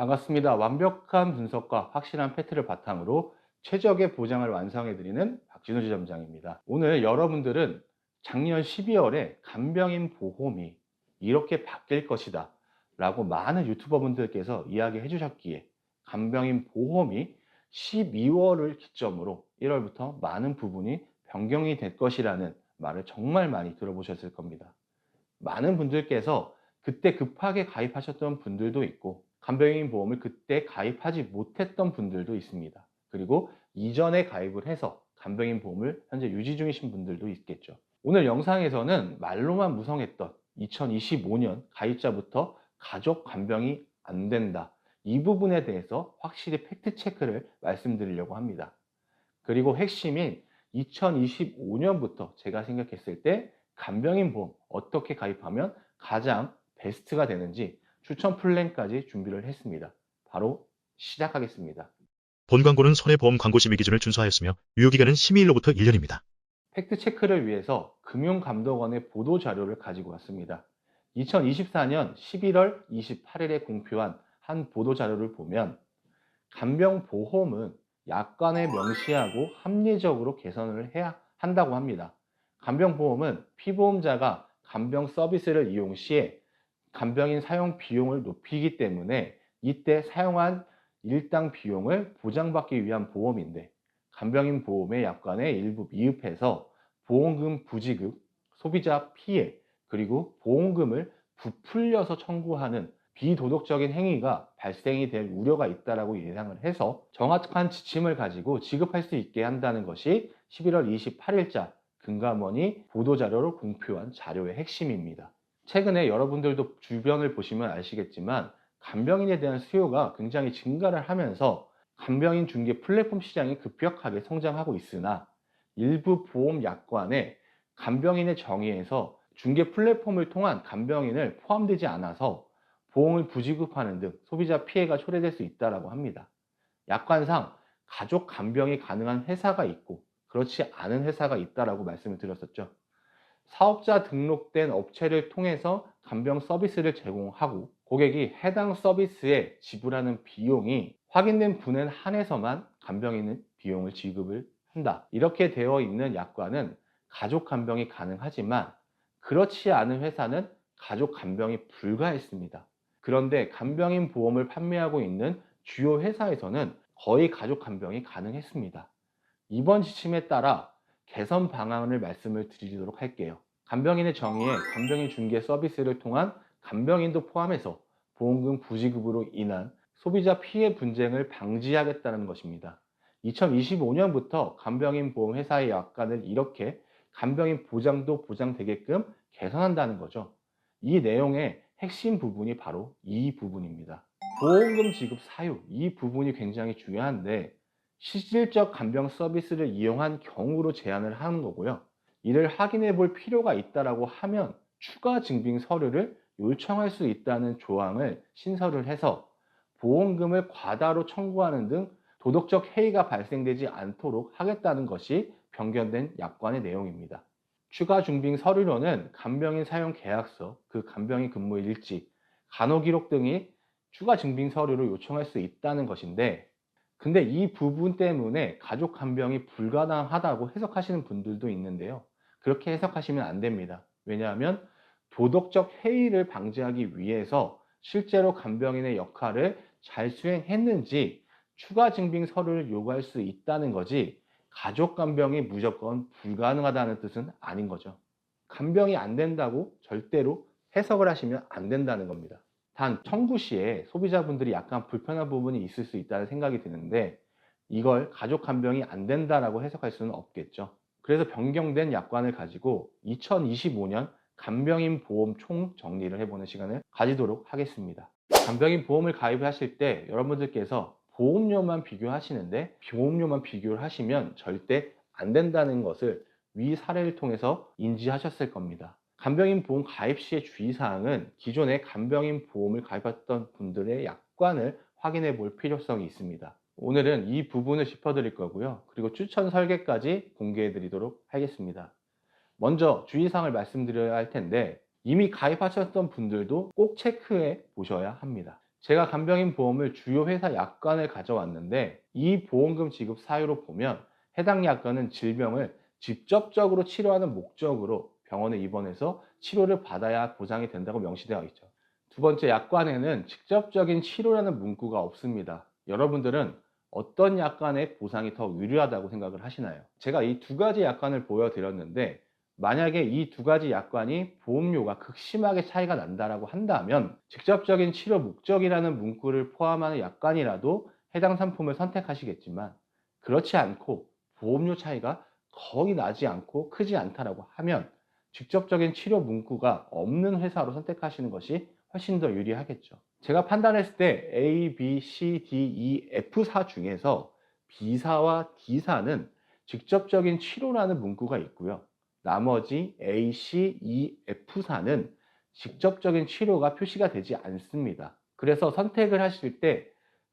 반갑습니다. 완벽한 분석과 확실한 팩트를 바탕으로 최적의 보장을 완성해드리는 박진우 지점장입니다. 오늘 여러분들은 작년 12월에 간병인 보험이 이렇게 바뀔 것이다 라고 많은 유튜버분들께서 이야기해 주셨기에 간병인 보험이 12월을 기점으로 1월부터 많은 부분이 변경이 될 것이라는 말을 정말 많이 들어보셨을 겁니다. 많은 분들께서 그때 급하게 가입하셨던 분들도 있고 간병인 보험을 그때 가입하지 못했던 분들도 있습니다. 그리고 이전에 가입을 해서 간병인 보험을 현재 유지 중이신 분들도 있겠죠. 오늘 영상에서는 말로만 무성했던 2025년 가입자부터 가족 간병이 안 된다, 이 부분에 대해서 확실히 팩트 체크를 말씀드리려고 합니다. 그리고 핵심인 2025년부터 제가 생각했을 때 간병인 보험 어떻게 가입하면 가장 베스트가 되는지 추천 플랜까지 준비를 했습니다. 바로 시작하겠습니다. 본 광고는 손해보험 광고 심의 기준을 준수하였으며 유효기간은 심의일로부터 1년입니다. 팩트 체크를 위해서 금융감독원의 보도 자료를 가지고 왔습니다. 2024년 11월 28일에 공표한 한 보도 자료를 보면 간병보험은 약관에 명시하고 합리적으로 개선을 해야 한다고 합니다. 간병보험은 피보험자가 간병 서비스를 이용 시에 간병인 사용 비용을 높이기 때문에 이때 사용한 일당 비용을 보장받기 위한 보험인데, 간병인 보험의 약관에 일부 미흡해서 보험금 부지급, 소비자 피해, 그리고 보험금을 부풀려서 청구하는 비도덕적인 행위가 발생이 될 우려가 있다고 예상을 해서 정확한 지침을 가지고 지급할 수 있게 한다는 것이 11월 28일자 금감원이 보도자료로 공표한 자료의 핵심입니다. 최근에 여러분들도 주변을 보시면 아시겠지만 간병인에 대한 수요가 굉장히 증가를 하면서 간병인 중개 플랫폼 시장이 급격하게 성장하고 있으나 일부 보험 약관에 간병인의 정의에서 중개 플랫폼을 통한 간병인을 포함되지 않아서 보험을 부지급하는 등 소비자 피해가 초래될 수 있다고 합니다. 약관상 가족 간병이 가능한 회사가 있고 그렇지 않은 회사가 있다고 말씀을 드렸었죠. 사업자 등록된 업체를 통해서 간병 서비스를 제공하고 고객이 해당 서비스에 지불하는 비용이 확인된 분에 한해서만 간병인은 비용을 지급을 한다, 이렇게 되어 있는 약관은 가족 간병이 가능하지만 그렇지 않은 회사는 가족 간병이 불가했습니다. 그런데 간병인 보험을 판매하고 있는 주요 회사에서는 거의 가족 간병이 가능했습니다. 이번 지침에 따라 개선 방안을 말씀을 드리도록 할게요. 간병인의 정의에 간병인 중개 서비스를 통한 간병인도 포함해서 보험금 부지급으로 인한 소비자 피해 분쟁을 방지하겠다는 것입니다. 2025년부터 간병인 보험 회사의 약관을 이렇게 간병인 보장도 보장되게끔 개선한다는 거죠. 이 내용의 핵심 부분이 바로 이 부분입니다. 보험금 지급 사유, 이 부분이 굉장히 중요한데 실질적 간병 서비스를 이용한 경우로 제한을 하는 거고요. 이를 확인해 볼 필요가 있다고 하면 추가 증빙 서류를 요청할 수 있다는 조항을 신설을 해서 보험금을 과다로 청구하는 등 도덕적 해이가 발생되지 않도록 하겠다는 것이 변경된 약관의 내용입니다. 추가 증빙 서류로는 간병인 사용 계약서, 그 간병인 근무 일지, 간호기록 등이 추가 증빙 서류로 요청할 수 있다는 것인데, 근데 이 부분 때문에 가족 간병이 불가능하다고 해석하시는 분들도 있는데요. 그렇게 해석하시면 안 됩니다. 왜냐하면 도덕적 해이를 방지하기 위해서 실제로 간병인의 역할을 잘 수행했는지 추가 증빙 서류를 요구할 수 있다는 거지, 가족 간병이 무조건 불가능하다는 뜻은 아닌 거죠. 간병이 안 된다고 절대로 해석을 하시면 안 된다는 겁니다. 단 청구 시에 소비자분들이 약간 불편한 부분이 있을 수 있다는 생각이 드는데, 이걸 가족 간병이 안 된다라고 해석할 수는 없겠죠. 그래서 변경된 약관을 가지고 2025년 간병인 보험 총 정리를 해보는 시간을 가지도록 하겠습니다. 간병인 보험을 가입하실 때 여러분들께서 보험료만 비교하시는데, 보험료만 비교를 하시면 절대 안 된다는 것을 위 사례를 통해서 인지하셨을 겁니다. 간병인 보험 가입 시의 주의사항은 기존에 간병인 보험을 가입했던 분들의 약관을 확인해 볼 필요성이 있습니다. 오늘은 이 부분을 짚어드릴 거고요. 그리고 추천 설계까지 공개해 드리도록 하겠습니다. 먼저 주의사항을 말씀드려야 할 텐데, 이미 가입하셨던 분들도 꼭 체크해 보셔야 합니다. 제가 간병인 보험을 주요 회사 약관을 가져왔는데 이 보험금 지급 사유로 보면 해당 약관은 질병을 직접적으로 치료하는 목적으로 병원에 입원해서 치료를 받아야 보상이 된다고 명시되어 있죠. 두 번째, 약관에는 직접적인 치료라는 문구가 없습니다. 여러분들은 어떤 약관의 보상이 더 유리하다고 생각을 하시나요? 제가 이 두 가지 약관을 보여드렸는데 만약에 이 두 가지 약관이 보험료가 극심하게 차이가 난다라고 한다면 직접적인 치료 목적이라는 문구를 포함하는 약관이라도 해당 상품을 선택하시겠지만, 그렇지 않고 보험료 차이가 거의 나지 않고 크지 않다라고 하면 직접적인 치료 문구가 없는 회사로 선택하시는 것이 훨씬 더 유리하겠죠. 제가 판단했을 때 A, B, C, D, E, F사 중에서 B사와 D사는 직접적인 치료라는 문구가 있고요. 나머지 A, C, E, F사는 직접적인 치료가 표시가 되지 않습니다. 그래서 선택을 하실 때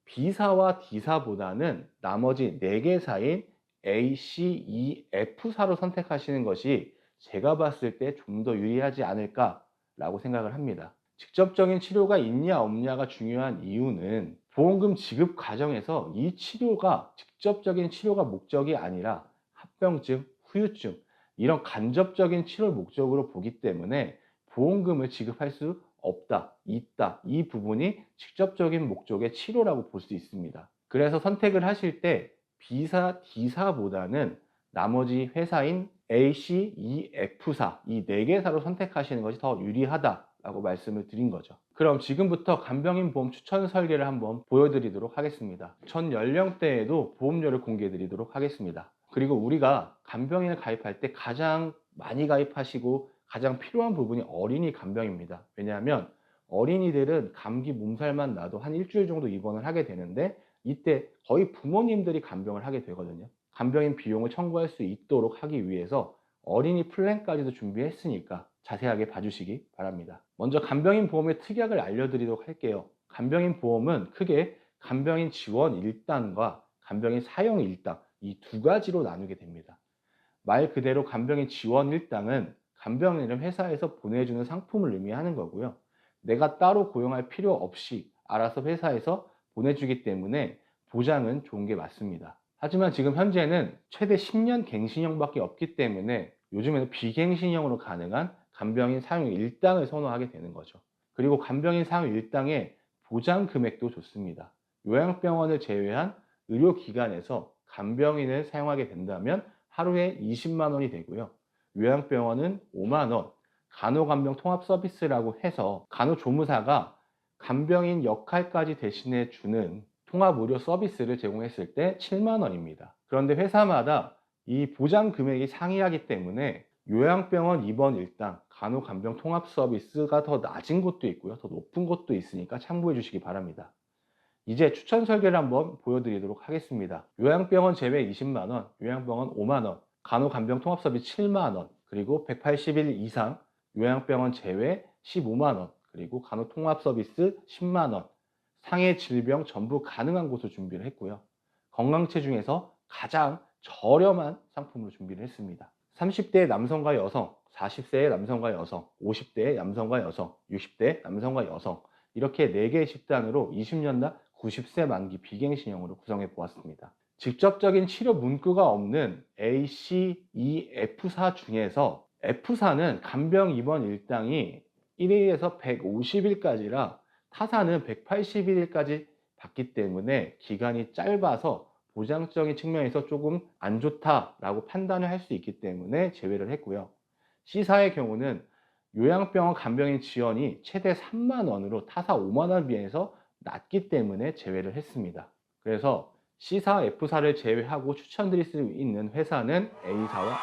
B사와 D사보다는 나머지 4개사인 A, C, E, F사로 선택하시는 것이 제가 봤을 때 좀 더 유리하지 않을까라고 생각을 합니다. 직접적인 치료가 있냐 없냐가 중요한 이유는 보험금 지급 과정에서 이 치료가 직접적인 치료가 목적이 아니라 합병증, 후유증, 이런 간접적인 치료를 목적으로 보기 때문에 보험금을 지급할 수 없다, 있다, 이 부분이 직접적인 목적의 치료라고 볼 수 있습니다. 그래서 선택을 하실 때 B사, D사보다는 나머지 회사인 A, C, E, F사 이 4개사로 선택하시는 것이 더 유리하다라고 말씀을 드린 거죠. 그럼 지금부터 간병인 보험 추천 설계를 한번 보여드리도록 하겠습니다. 전 연령대에도 보험료를 공개해 드리도록 하겠습니다. 그리고 우리가 간병인을 가입할 때 가장 많이 가입하시고 가장 필요한 부분이 어린이 간병입니다. 왜냐하면 어린이들은 감기 몸살만 나도 한 일주일 정도 입원을 하게 되는데 이때 거의 부모님들이 간병을 하게 되거든요. 간병인 비용을 청구할 수 있도록 하기 위해서 어린이 플랜까지도 준비했으니까 자세하게 봐주시기 바랍니다. 먼저 간병인 보험의 특약을 알려드리도록 할게요. 간병인 보험은 크게 간병인 지원 1단과 간병인 사용 1단 이 두 가지로 나누게 됩니다. 말 그대로 간병인 지원 1단은 간병인을 회사에서 보내주는 상품을 의미하는 거고요. 내가 따로 고용할 필요 없이 알아서 회사에서 보내주기 때문에 보장은 좋은 게 맞습니다. 하지만 지금 현재는 최대 10년 갱신형밖에 없기 때문에 요즘에는 비갱신형으로 가능한 간병인 사용 1당을 선호하게 되는 거죠. 그리고 간병인 사용 1당의 보장 금액도 좋습니다. 요양병원을 제외한 의료기관에서 간병인을 사용하게 된다면 하루에 20만 원이 되고요. 요양병원은 5만 원, 간호간병 통합 서비스라고 해서 간호조무사가 간병인 역할까지 대신해 주는 통합 의료 서비스를 제공했을 때 7만 원입니다. 그런데 회사마다 이 보장 금액이 상이하기 때문에 요양병원 입원 일당, 간호간병 통합 서비스가 더 낮은 곳도 있고요. 더 높은 곳도 있으니까 참고해 주시기 바랍니다. 이제 추천 설계를 한번 보여드리도록 하겠습니다. 요양병원 제외 20만 원, 요양병원 5만 원, 간호간병 통합 서비스 7만 원, 그리고 180일 이상 요양병원 제외 15만 원, 그리고 간호통합 서비스 10만 원, 상해 질병 전부 가능한 곳을 준비를 했고요. 건강체 중에서 가장 저렴한 상품으로 준비를 했습니다. 30대 남성과 여성, 40세의 남성과 여성, 50대의 남성과 여성, 60대 남성과 여성 이렇게 4개의 집단으로 20년당 90세 만기 비갱신형으로 구성해 보았습니다. 직접적인 치료 문구가 없는 A, C, E, F사 중에서 F사는 간병 입원 일당이 1일에서 150일까지라 타사는 180일까지 받기 때문에 기간이 짧아서 보장적인 측면에서 조금 안 좋다라고 판단을 할 수 있기 때문에 제외를 했고요. C사의 경우는 요양병원 간병인 지원이 최대 3만 원으로 타사 5만 원 비해서 낮기 때문에 제외를 했습니다. 그래서 C사, F사를 제외하고 추천드릴 수 있는 회사는 A사와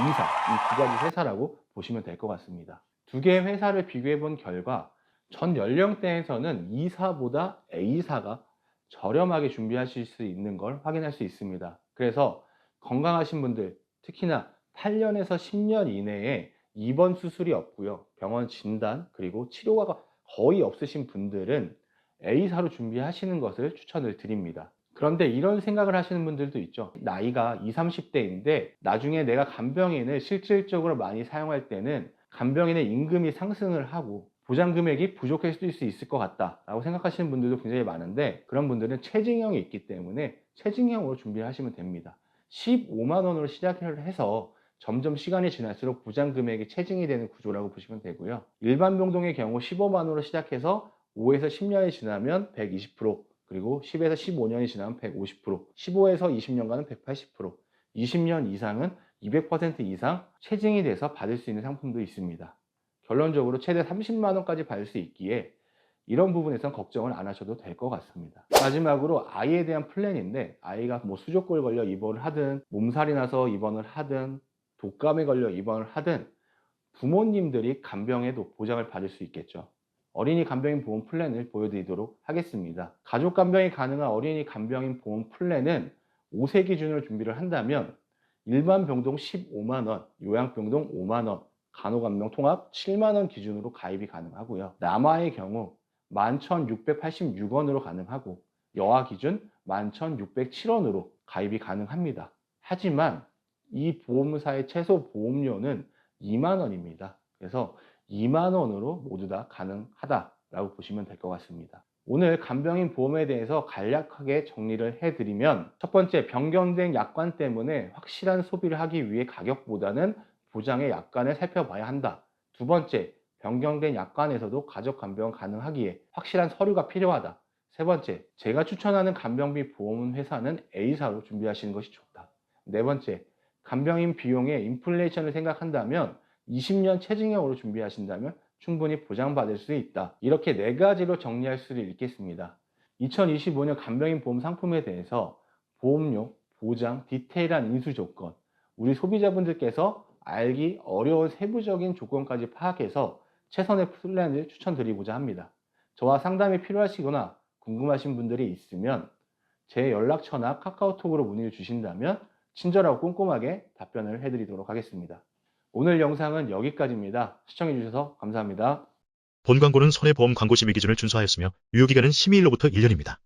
E사 이 두 가지 회사라고 보시면 될 것 같습니다. 두 개의 회사를 비교해 본 결과 전 연령대에서는 E사보다 A사가 저렴하게 준비하실 수 있는 걸 확인할 수 있습니다. 그래서 건강하신 분들, 특히나 8년에서 10년 이내에 입원 수술이 없고요. 병원 진단 그리고 치료가 거의 없으신 분들은 A사로 준비하시는 것을 추천을 드립니다. 그런데 이런 생각을 하시는 분들도 있죠. 나이가 20, 30대인데 나중에 내가 간병인을 실질적으로 많이 사용할 때는 간병인의 임금이 상승을 하고 보장 금액이 부족해질 수 있을 것 같다라고 생각하시는 분들도 굉장히 많은데, 그런 분들은 체증형이 있기 때문에 체증형으로 준비를 하시면 됩니다. 15만 원으로 시작을 해서 점점 시간이 지날수록 보장 금액이 체증이 되는 구조라고 보시면 되고요. 일반 병동의 경우 15만 원으로 시작해서 5에서 10년이 지나면 120%, 그리고 10에서 15년이 지나면 150%, 15에서 20년간은 180%, 20년 이상은 200% 이상 체증이 돼서 받을 수 있는 상품도 있습니다. 결론적으로 최대 30만 원까지 받을 수 있기에 이런 부분에선 걱정을 안 하셔도 될 것 같습니다. 마지막으로 아이에 대한 플랜인데, 아이가 뭐 수족골 걸려 입원을 하든, 몸살이 나서 입원을 하든, 독감에 걸려 입원을 하든, 부모님들이 간병해도 보장을 받을 수 있겠죠. 어린이 간병인 보험 플랜을 보여드리도록 하겠습니다. 가족 간병이 가능한 어린이 간병인 보험 플랜은 5세 기준으로 준비를 한다면 일반 병동 15만 원, 요양병동 5만 원, 간호간병 통합 7만 원 기준으로 가입이 가능하고요. 남아의 경우 11,686원으로 가능하고, 여아 기준 11,607원으로 가입이 가능합니다. 하지만 이 보험사의 최소 보험료는 2만 원입니다. 그래서 2만 원으로 모두 다 가능하다라고 보시면 될 것 같습니다. 오늘 간병인 보험에 대해서 간략하게 정리를 해드리면, 첫 번째, 변경된 약관 때문에 확실한 소비를 하기 위해 가격보다는 보장의 약관을 살펴봐야 한다. 두 번째, 변경된 약관에서도 가족 간병 가능하기에 확실한 서류가 필요하다. 세 번째, 제가 추천하는 간병비 보험 회사는 A사로 준비하시는 것이 좋다. 네 번째, 간병인 비용의 인플레이션을 생각한다면 20년 체증형으로 준비하신다면 충분히 보장받을 수 있다. 이렇게 네 가지로 정리할 수를 있겠습니다. 2025년 간병인 보험 상품에 대해서 보험료, 보장, 디테일한 인수 조건, 우리 소비자분들께서 알기 어려운 세부적인 조건까지 파악해서 최선의 플랜을 추천드리고자 합니다. 저와 상담이 필요하시거나 궁금하신 분들이 있으면 제 연락처나 카카오톡으로 문의를 주신다면 친절하고 꼼꼼하게 답변을 해드리도록 하겠습니다. 오늘 영상은 여기까지입니다. 시청해주셔서 감사합니다. 본 광고는 손해보험 광고 심의 기준을 준수하였으며 유효기간은 심의일로부터 1년입니다.